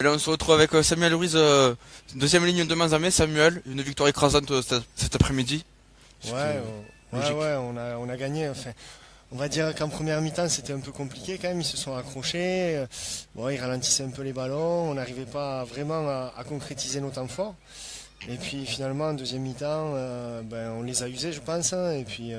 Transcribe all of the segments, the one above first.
Là, on se retrouve avec Samuel Ruiz, deuxième ligne de Mazamet. Samuel, une victoire écrasante cet après-midi. C'était logique. On a gagné. Enfin, on va dire qu'en première mi-temps, c'était un peu compliqué quand même. Ils se sont accrochés. Bon, ils ralentissaient un peu les ballons. On n'arrivait pas vraiment à concrétiser nos temps forts. Et puis finalement, en deuxième mi-temps, on les a usés, je pense, hein. Et puis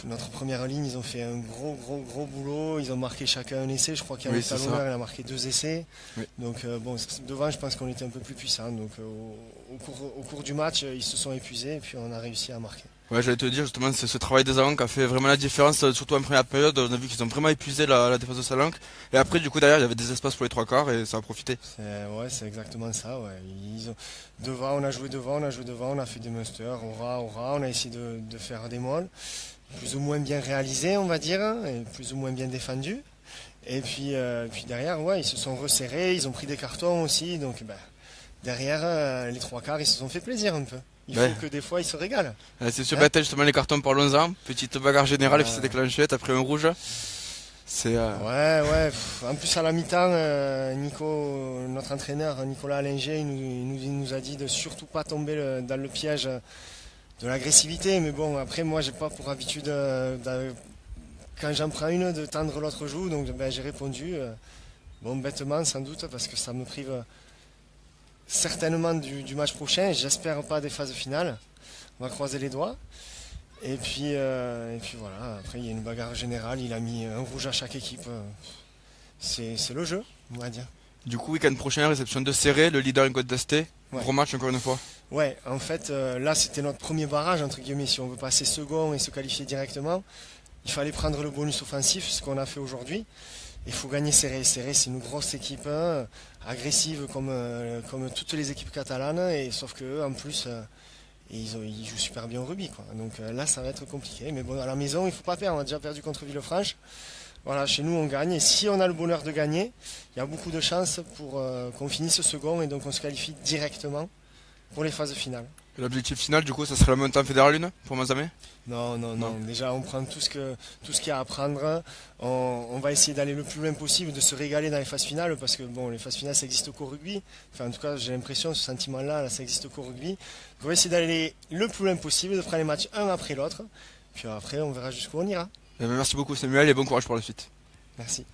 notre première ligne, ils ont fait un gros boulot. Ils ont marqué chacun un essai. Je crois qu'il y a Oui, un c'est talonneur, ça. il a marqué 2 essais. Oui. Donc devant, je pense qu'on était un peu plus puissants. Donc au cours du match, ils se sont épuisés et puis on a réussi à marquer. Ouais, j'allais te dire justement, c'est ce travail des Salanques qui a fait vraiment la différence, surtout en première période. On a vu qu'ils ont vraiment épuisé la défense de Salanques. Et après, du coup, derrière, il y avait des espaces pour les trois quarts et ça a profité. C'est exactement ça. Ouais. Devant, on a joué devant, on a fait des musters, on a essayé de faire des molles, plus ou moins bien réalisés, on va dire, hein, et plus ou moins bien défendus. Et puis derrière, ouais, ils se sont resserrés, ils ont pris des cartons aussi. Donc derrière, les trois quarts, ils se sont fait plaisir un peu. Il Ouais. faut que des fois, ils se régalent. C'est sur Hein. Bethel, justement, les cartons, parlons-en. Petite bagarre générale, et puis c'est Euh, déclenché après un rouge. C'est. En plus à la mi-temps, notre entraîneur Nicolas Allinger, il nous a dit de surtout pas tomber dans le piège de l'agressivité. Mais bon, après moi, j'ai pas pour habitude, quand j'en prends une, de tendre l'autre joue. Donc j'ai répondu, bon bêtement sans doute, parce que ça me prive certainement du match prochain. J'espère pas des phases finales. On va croiser les doigts. Et puis voilà, après il y a une bagarre générale, il a mis un rouge à chaque équipe. C'est le jeu, on va dire. Du coup, week-end prochain, réception de Serré, le leader en Côte d'Asté. Ouais. Gros match encore une fois. Ouais, en fait, là c'était notre premier barrage, entre guillemets. Si on veut passer second et se qualifier directement, il fallait prendre le bonus offensif, ce qu'on a fait aujourd'hui. Il faut gagner Serré. Serré, c'est une grosse équipe, agressive comme toutes les équipes catalanes, et sauf qu'eux, en plus, ils jouent super bien au rugby, quoi. Donc là, ça va être compliqué. Mais bon, à la maison, il ne faut pas perdre. On a déjà perdu contre Villefranche. Voilà, chez nous, on gagne. Et si on a le bonheur de gagner, il y a beaucoup de chances pour qu'on finisse second et donc on se qualifie directement pour les phases finales. Et l'objectif final, du coup, ça serait la montée en Fédéral 1 pour Mazamet. Non, non, Non. non. Déjà, on prend tout ce qu'il y a à prendre. On va essayer d'aller le plus loin possible, de se régaler dans les phases finales, parce que bon, les phases finales, ça existe qu'au rugby. Enfin, en tout cas, j'ai l'impression, ce sentiment-là, là, ça existe qu'au rugby. Donc, on va essayer d'aller le plus loin possible, de prendre les matchs un après l'autre. Puis après, on verra jusqu'où on ira. Merci beaucoup, Samuel, et bon courage pour la suite. Merci.